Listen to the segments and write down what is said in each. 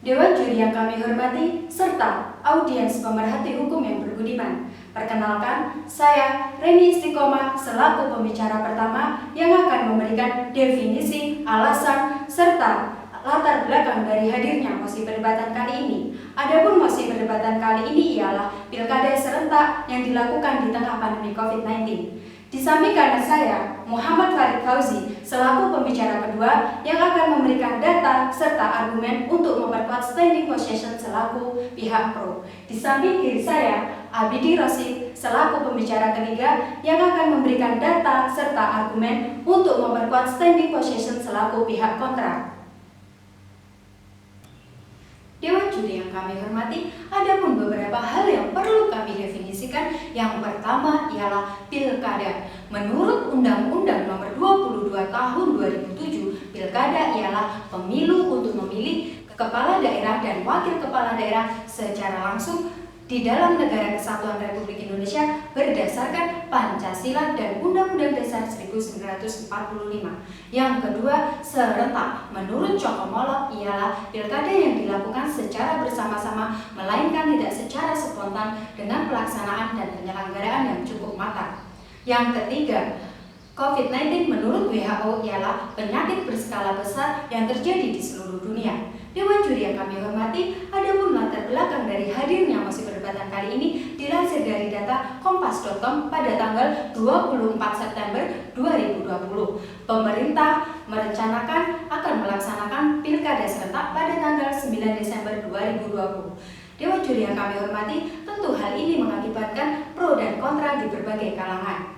Dewan juri yang kami hormati, serta audiens pemerhati hukum yang berbudiman. Perkenalkan, saya Reni Istiqomah selaku pembicara pertama yang akan memberikan definisi, alasan, serta latar belakang dari hadirnya mosi perdebatan kali ini. Adapun mosi perdebatan kali ini ialah pilkada serentak yang dilakukan di tengah pandemi COVID-19. Di samping kanan saya, Muhammad Farid Fauzi, selaku pembicara kedua yang akan memberikan data serta argumen untuk memperkuat standing position selaku pihak pro. Di samping kiri saya, Abidi Rosid, selaku pembicara ketiga yang akan memberikan data serta argumen untuk memperkuat standing position selaku pihak kontra. Dewan juri yang kami hormati, ada pun beberapa hal yang perlu kami definisikan. Yang pertama ialah pilkada. Menurut Undang-Undang Nomor 22 Tahun 2007, pilkada ialah pemilu untuk memilih kepala daerah dan wakil kepala daerah secara langsung di dalam Negara Kesatuan Republik Indonesia berdasarkan Pancasila dan Undang-Undang Dasar 1945. Yang kedua, serentak. Menurut Cokomolo ialah pilkada yang dilakukan secara bersama-sama melainkan tidak secara spontan dengan pelaksanaan dan penyelenggaraan yang cukup matang. Yang ketiga, COVID-19 menurut WHO ialah penyakit berskala besar yang terjadi di seluruh dunia. Dewan juri yang kami hormati, adapun latar belakang dari hadirnya mosi perdebatan kali ini dilansir dari data kompas.com pada tanggal 24 September 2020. Pemerintah merencanakan akan melaksanakan pilkada serentak pada tanggal 9 Desember 2020. Dewan juri yang kami hormati, tentu hal ini mengakibatkan pro dan kontra di berbagai kalangan.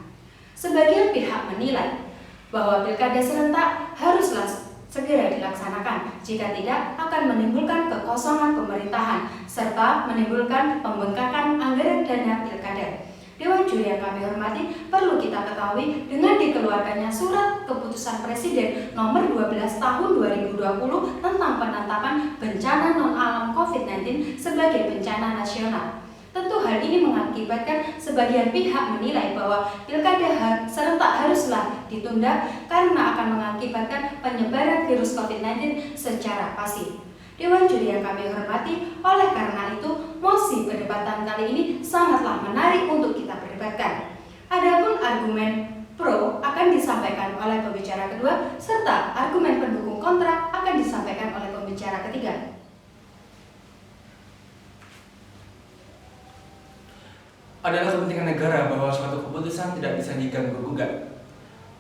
Sebagian pihak menilai bahwa pilkada serentak haruslah segera dilaksanakan, jika tidak akan menimbulkan kekosongan pemerintahan serta menimbulkan pembengkakan anggaran dana pilkada. Dewan juri yang kami hormati, perlu kita ketahui dengan dikeluarkannya surat keputusan Presiden nomor 12 tahun 2020 tentang penetapan bencana non-alam COVID-19 sebagai bencana nasional. Tentu hal ini mengakibatkan sebagian pihak menilai bahwa pilkada serentak haruslah ditunda karena akan mengakibatkan penyebaran virus COVID-19 secara pasif. Dewan juri yang kami hormati, oleh karena itu mosi perdebatan kali ini sangatlah menarik untuk kita perdebatkan. Adapun argumen pro akan disampaikan oleh pembicara kedua serta argumen pendukung kontra akan disampaikan oleh pembicara ketiga. Adalah kepentingan negara bahwa suatu keputusan tidak bisa diganggu-gugat.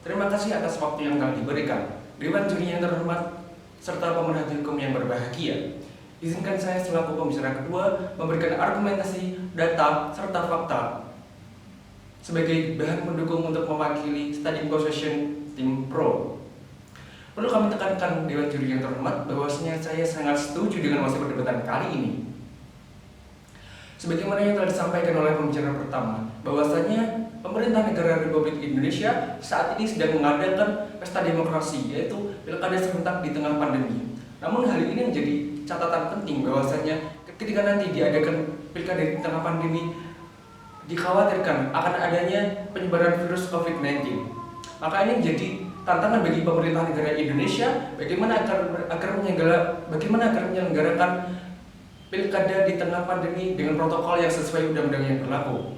Terima kasih atas waktu yang telah diberikan. Dewan juri yang terhormat serta pemerhati hukum yang berbahagia, izinkan saya selaku pembicara kedua memberikan argumentasi, data, serta fakta sebagai bahan pendukung untuk mewakili standing position tim pro. Perlu kami tekankan Dewan juri yang terhormat bahwasanya saya sangat setuju dengan mosi perdebatan kali ini. Sebagaimana yang telah disampaikan oleh pembicara pertama, bahwasanya pemerintah negara Republik Indonesia saat ini sedang mengadakan pesta demokrasi, yaitu pilkada serentak di tengah pandemi. Namun hal ini menjadi catatan penting bahwasanya ketika nanti diadakan pilkada di tengah pandemi, dikhawatirkan akan adanya penyebaran virus COVID-19. Maka ini menjadi tantangan bagi pemerintah negara Indonesia bagaimana agar menyelenggarakan pilkada di tengah pandemi dengan protokol yang sesuai undang-undang yang berlaku.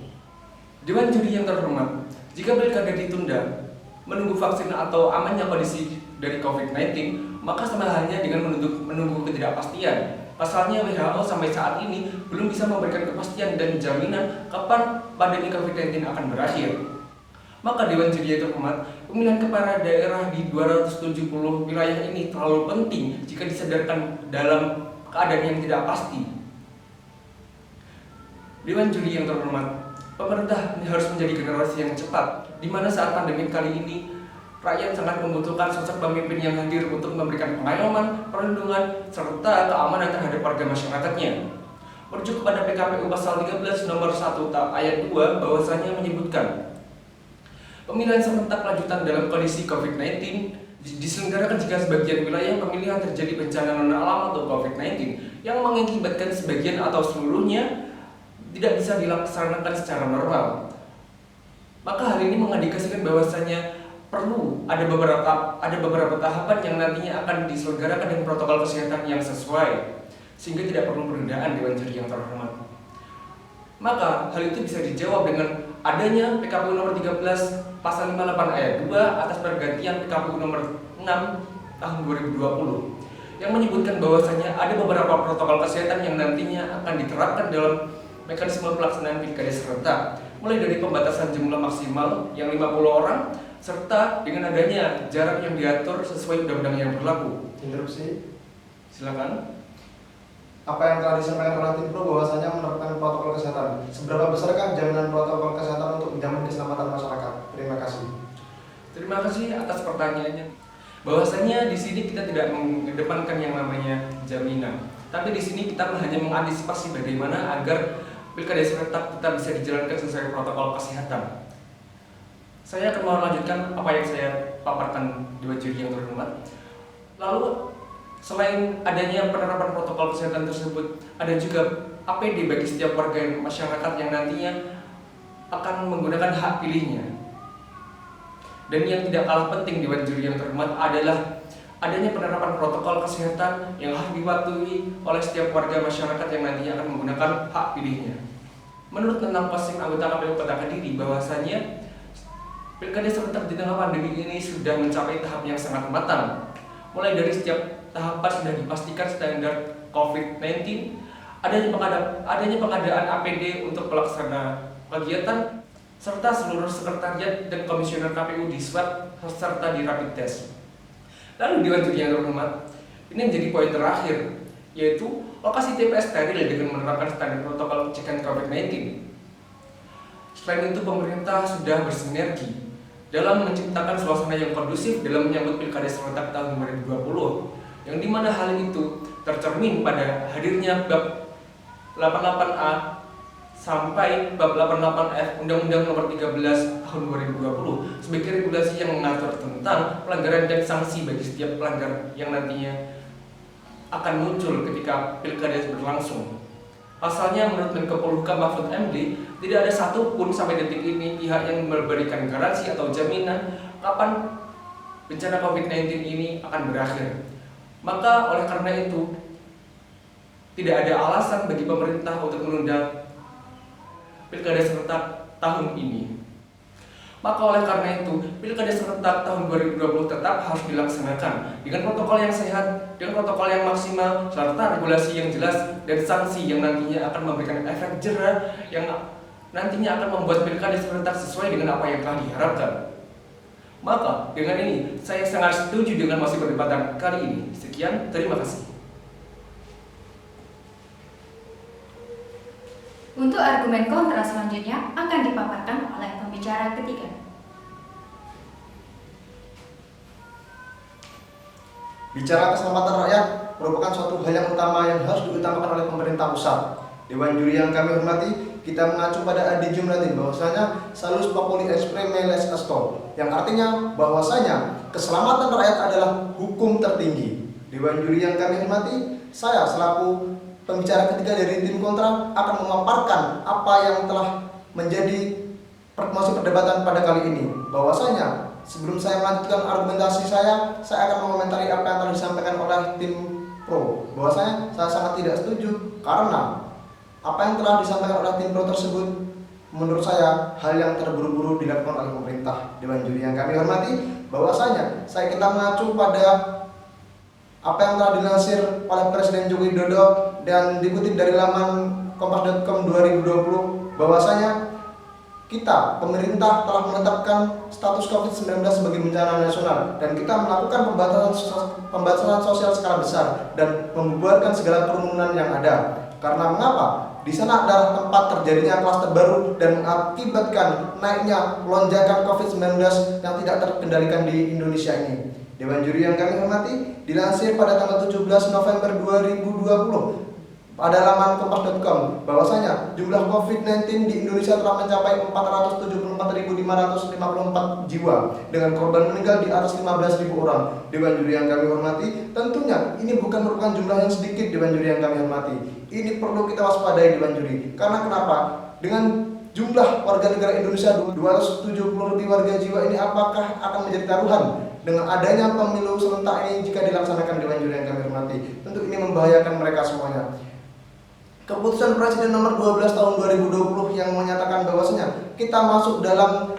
Dewan juri yang terhormat, jika pilkada ditunda menunggu vaksin atau amannya kondisi dari COVID-19, maka sama halnya dengan menunggu ketidakpastian. Pasalnya WHO sampai saat ini belum bisa memberikan kepastian dan jaminan kapan pandemi COVID-19 akan berakhir. Maka Dewan juri yang terhormat, pemilihan kepala daerah di 270 wilayah ini terlalu penting jika disadarkan dalam keadaan yang tidak pasti. Dewan juri yang terhormat, pemerintah harus menjadi generasi yang cepat, di mana saat pandemi kali ini rakyat sangat membutuhkan sosok pemimpin yang hadir untuk memberikan pengayuman, perlindungan, serta keamanan terhadap warga masyarakatnya. Merujuk kepada PKPU pasal 13 nomor 1 ayat 2 bahwasanya menyebutkan pemilihan serentak lanjutan dalam kondisi COVID-19 diselenggarakan jika sebagian wilayah pemilihan terjadi bencana non-alam atau COVID-19 yang mengakibatkan sebagian atau seluruhnya tidak bisa dilaksanakan secara normal. Maka hal ini mengindikasikan bahwasanya perlu ada beberapa tahapan yang nantinya akan diselenggarakan dengan protokol kesehatan yang sesuai. sehingga tidak perlu penundaan Dewan Juri yang terhormat. Maka hal itu bisa dijawab dengan adanya PKPU nomor 13 pasal 58 ayat 2 atas pergantian PKPU nomor 6 tahun 2020 yang menyebutkan bahwasanya ada beberapa protokol kesehatan yang nantinya akan diterapkan dalam mekanisme pelaksanaan pilkada serentak, mulai dari pembatasan jumlah maksimal yang 50 orang serta dengan adanya jarak yang diatur sesuai undang-undang yang berlaku. Interupsi. Silakan. Apa yang telah disampaikan oleh tim pro bahwasanya menerapkan protokol kesehatan. Seberapa besarkah jaminan protokol kesehatan untuk menjamin keselamatan masyarakat? Terima kasih. Terima kasih atas pertanyaannya. Bahwasanya di sini kita tidak mengedepankan yang namanya jaminan, tapi di sini kita hanya mengantisipasi bagaimana agar pilkada serentak tetap bisa dijalankan sesuai protokol kesehatan. Saya akan melanjutkan apa yang saya paparkan Dewan Juri yang terhormat. Lalu selain adanya penerapan protokol kesehatan tersebut, ada juga APD bagi setiap warga masyarakat yang nantinya akan menggunakan hak pilihnya. Dan yang tidak kalah penting Dewan Juri yang terhormat adalah adanya penerapan protokol kesehatan yang harus dipatuhi oleh setiap warga masyarakat yang nantinya akan menggunakan hak pilihnya. Menurut tentang posting anggota KPU Kota Kediri bahwasanya pilkada serentak di tengah pandemi ini sudah mencapai tahap yang sangat matang. Mulai dari setiap tahapan sudah dipastikan standar COVID-19, adanya pengadaan APD untuk pelaksana kegiatan, serta seluruh sekretariat dan komisioner KPU di swab serta di rapid test. Lalu Dewan Juri yang terhormat, ini menjadi poin terakhir, yaitu lokasi TPS steril dengan menerapkan standar protokol pencegahan COVID-19. Selain itu, pemerintah sudah bersinergi dalam menciptakan suasana yang kondusif dalam menyambut pilkada serentak tahun 2020, yang dimana hal itu tercermin pada hadirnya bab 88A sampai bab 88F Undang-Undang Nomor 13 Tahun 2020 sebagai regulasi yang mengatur tentang pelanggaran dan sanksi bagi setiap pelanggar yang nantinya akan muncul ketika pilkada berlangsung. Pasalnya menurut Menko Polhukam Mahfud MD, tidak ada satupun sampai detik ini pihak yang memberikan garansi atau jaminan kapan bencana COVID-19 ini akan berakhir. Maka oleh karena itu, tidak ada alasan bagi pemerintah untuk menunda pilkada serentak tahun ini. Maka oleh karena itu, pilkada serentak tahun 2020 tetap harus dilaksanakan dengan protokol yang sehat, dengan protokol yang maksimal, serta regulasi yang jelas dan sanksi yang nantinya akan memberikan efek jera yang nantinya akan membuat pilkada serentak sesuai dengan apa yang telah diharapkan. Maka dengan ini, saya sangat setuju dengan mosi perdebatan kali ini. Sekian, terima kasih. Untuk argumen kontra selanjutnya akan dipaparkan oleh pembicara ketiga. Bicara keselamatan rakyat merupakan suatu hal yang utama yang harus diutamakan oleh pemerintah pusat. Dewan Juri yang kami hormati, kita mengacu pada Adi Jumlatin bahwasanya salus populi expreme les esto, yang artinya bahwasanya keselamatan rakyat adalah hukum tertinggi. Dewan Juri yang kami hormati, saya selaku pembicara ketiga dari tim kontra akan memaparkan apa yang telah menjadi mosi perdebatan pada kali ini. Bahwasanya sebelum saya melanjutkan argumentasi saya akan mengomentari apa yang telah disampaikan oleh tim pro. Bahwasanya saya sangat tidak setuju karena apa yang telah disampaikan oleh tim pro tersebut menurut saya hal yang terburu-buru dilakukan oleh pemerintah. Dewan Juri yang kami hormati, bahwasanya kita mengacu pada apa yang telah dilansir oleh Presiden Joko Widodo dan dikutip dari laman kompas.com 2020 bahwasanya pemerintah telah menetapkan status COVID-19 sebagai bencana nasional dan kita melakukan pembatasan sosial skala besar dan membubarkan segala kerumunan yang ada. Karena mengapa? Di sana adalah tempat terjadinya klaster baru dan mengakibatkan naiknya lonjakan COVID-19 yang tidak terkendalikan di Indonesia ini. Dewan Juri yang kami hormati, dilansir pada tanggal 17 November 2020 pada laman kompas.com bahwasanya jumlah COVID-19 di Indonesia telah mencapai 474.554 jiwa dengan korban meninggal di atas 15.000 orang. Dewan Juri yang kami hormati, tentunya ini bukan merupakan jumlah yang sedikit. Dewan Juri yang kami hormati, ini perlu kita waspadai Dewan Juri. Karena kenapa? Dengan jumlah warga negara Indonesia 270 lebih warga jiwa ini apakah akan menjadi taruhan dengan adanya pemilu serentak ini jika dilaksanakan Dewan Juri yang kami hormati. Tentu ini membahayakan mereka semuanya. Keputusan Presiden nomor 12 tahun 2020 yang menyatakan bahwasanya kita masuk dalam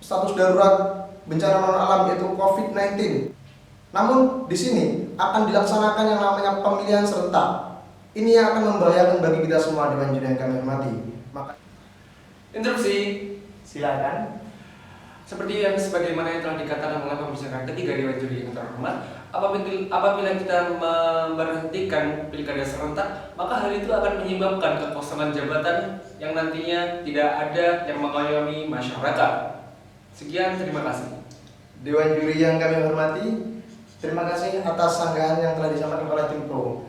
status darurat bencana non alam yaitu COVID-19. Namun di sini akan dilaksanakan yang namanya pemilihan serentak. Ini yang akan membahayakan bagi kita semua Dewan Juri yang kami hormati. Maka Interupsi. silakan. Seperti yang sebagaimana yang telah dikatakan oleh pembicara ketiga Dewan Juri yang terhormat, apabila kita memberhentikan pilkada serentak, maka hal itu akan menyebabkan kekosongan jabatan yang nantinya tidak ada yang mengayomi masyarakat. Sekian, terima kasih. Dewan Juri yang kami hormati, terima kasih atas sanggahan yang telah disampaikan oleh tim Pro.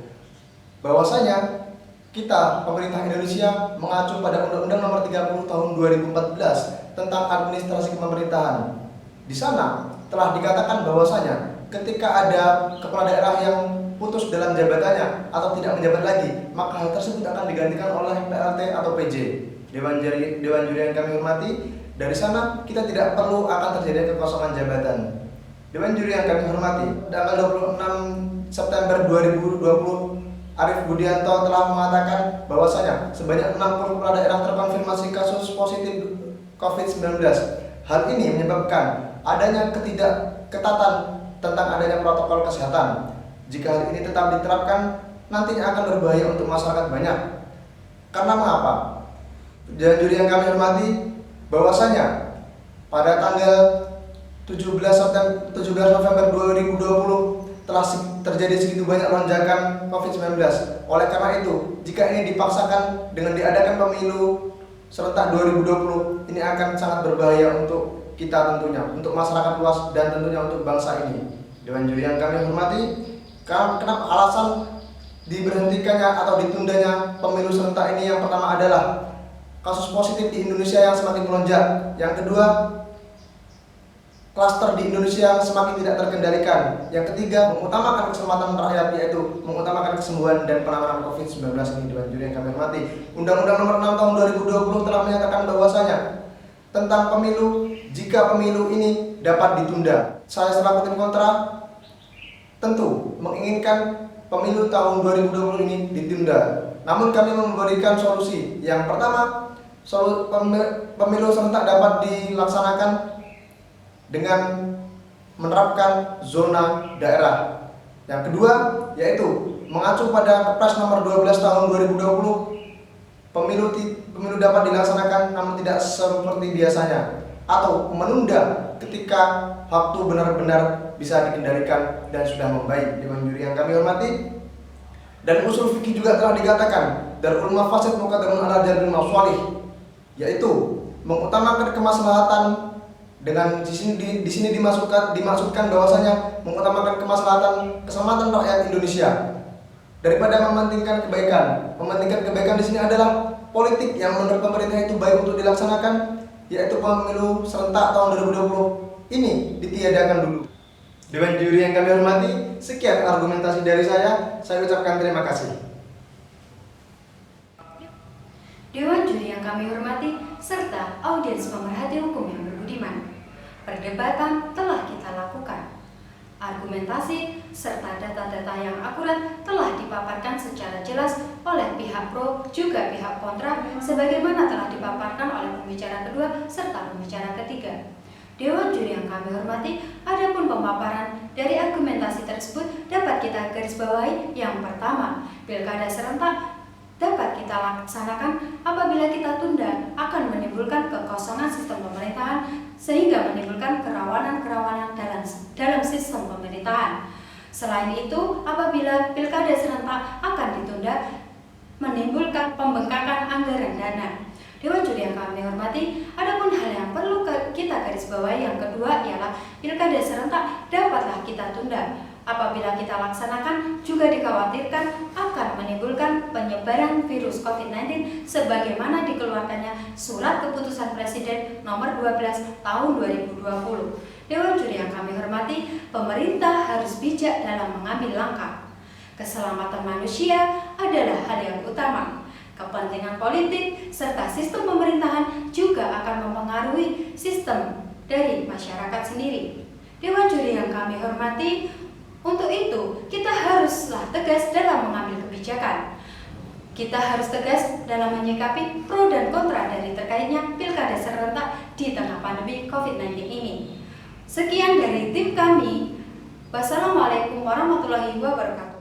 Bahwasanya kita, pemerintah Indonesia, mengacu pada Undang-Undang Nomor 30 Tahun 2014 tentang administrasi pemerintahan. Di sana telah dikatakan bahwasanya ketika ada kepala daerah yang putus dalam jabatannya atau tidak menjabat lagi, maka hal tersebut akan digantikan oleh PLT atau PJ. Dewan Juri yang kami hormati, dari sana kita tidak perlu akan terjadi kekosongan jabatan. Dewan Juri yang kami hormati, tanggal 26 September 2020, Arief Budianto telah mengatakan bahwasanya sebanyak 60 kepala daerah terkonfirmasi kasus positif COVID-19. Hal ini menyebabkan adanya ketidakketatan tentang adanya protokol kesehatan. Jika hal ini tetap diterapkan, nantinya akan berbahaya untuk masyarakat banyak. Karena mengapa? Dewan Juri yang kami hormati, bahwasanya pada tanggal 17 November 2020 telah terjadi segitu banyak lonjakan COVID-19. Oleh karena itu, jika ini dipaksakan dengan diadakan pemilu serentak 2020, ini akan sangat berbahaya untuk kita tentunya, untuk masyarakat luas dan tentunya untuk bangsa ini. Dewan Juri yang kami hormati, kenapa alasan diberhentikannya atau ditundanya pemilu serentak ini? Yang pertama adalah kasus positif di Indonesia yang semakin melonjak. Yang kedua, klaster di Indonesia semakin tidak terkendalikan. Yang ketiga, mengutamakan keselamatan rakyat, yaitu mengutamakan kesembuhan dan penanganan COVID-19 ini. Dewan Juri yang kami hormati, Undang-Undang Nomor 6 Tahun 2020 telah menyatakan bahwasanya tentang pemilu, jika pemilu ini dapat ditunda. Saya selaku tim kontra tentu menginginkan pemilu tahun 2020 ini ditunda. Namun kami memberikan solusi. Yang pertama, pemilu serentak dapat dilaksanakan dengan menerapkan zona daerah. Yang kedua, yaitu mengacu pada Kepres Nomor 12 Tahun 2020, pemilu dapat dilaksanakan namun tidak seperti biasanya, atau menunda ketika waktu benar-benar bisa dikendalikan dan sudah membaik. Dewan Juri yang kami hormati, dan usul fikih juga telah dikatakan Darul Mafasid Muqaddamun ala Jalbil Masalih, yaitu mengutamakan kemaslahatan. Dengan di sini dimaksudkan bahwasanya mengutamakan keselamatan rakyat Indonesia daripada mementingkan kebaikan. Mementingkan kebaikan di sini adalah politik yang menurut pemerintah itu baik untuk dilaksanakan, yaitu pemilu serentak tahun 2020 ini ditiadakan dulu. Dewan Juri yang kami hormati, sekian argumentasi dari saya ucapkan terima kasih. Dewan Juri yang kami hormati, serta audiens pemerhati hukum yang berbudiman. Perdebatan telah kita lakukan. Argumentasi serta data-data yang akurat telah dipaparkan secara jelas oleh pihak pro juga pihak kontra, sebagaimana telah dipaparkan oleh pembicara kedua serta pembicara ketiga. Dewan Juri yang kami hormati, adapun pemaparan dari argumentasi tersebut dapat kita garisbawahi. Yang pertama, pilkada serentak dapat kita laksanakan apabila kita tunda akan menimbulkan kekosongan sistem pemerintahan sehingga menimbulkan kerawanan-kerawanan dalam sistem pemerintahan. Selain itu, apabila pilkada serentak akan ditunda menimbulkan pembengkakan anggaran dana. Dewan Juri yang kami hormati, adapun hal yang perlu kita garisbawahi yang kedua ialah pilkada serentak dapatlah kita tunda apabila kita laksanakan juga dikhawatirkan akan menimbulkan penyebaran virus COVID-19 sebagaimana dikeluarkannya Surat Keputusan Presiden Nomor 12 Tahun 2020. Dewan Juri yang kami hormati, pemerintah harus bijak dalam mengambil langkah. Keselamatan manusia adalah hal yang utama. Kepentingan politik serta sistem pemerintahan juga akan mempengaruhi sistem dari masyarakat sendiri. Dewan juri yang kami hormati, untuk itu kita haruslah tegas dalam mengambil kebijakan. Kita harus tegas dalam menyikapi pro dan kontra dari terkaitnya pilkada serentak di tengah pandemi COVID-19 ini. Sekian dari tim kami. Wassalamualaikum warahmatullahi wabarakatuh.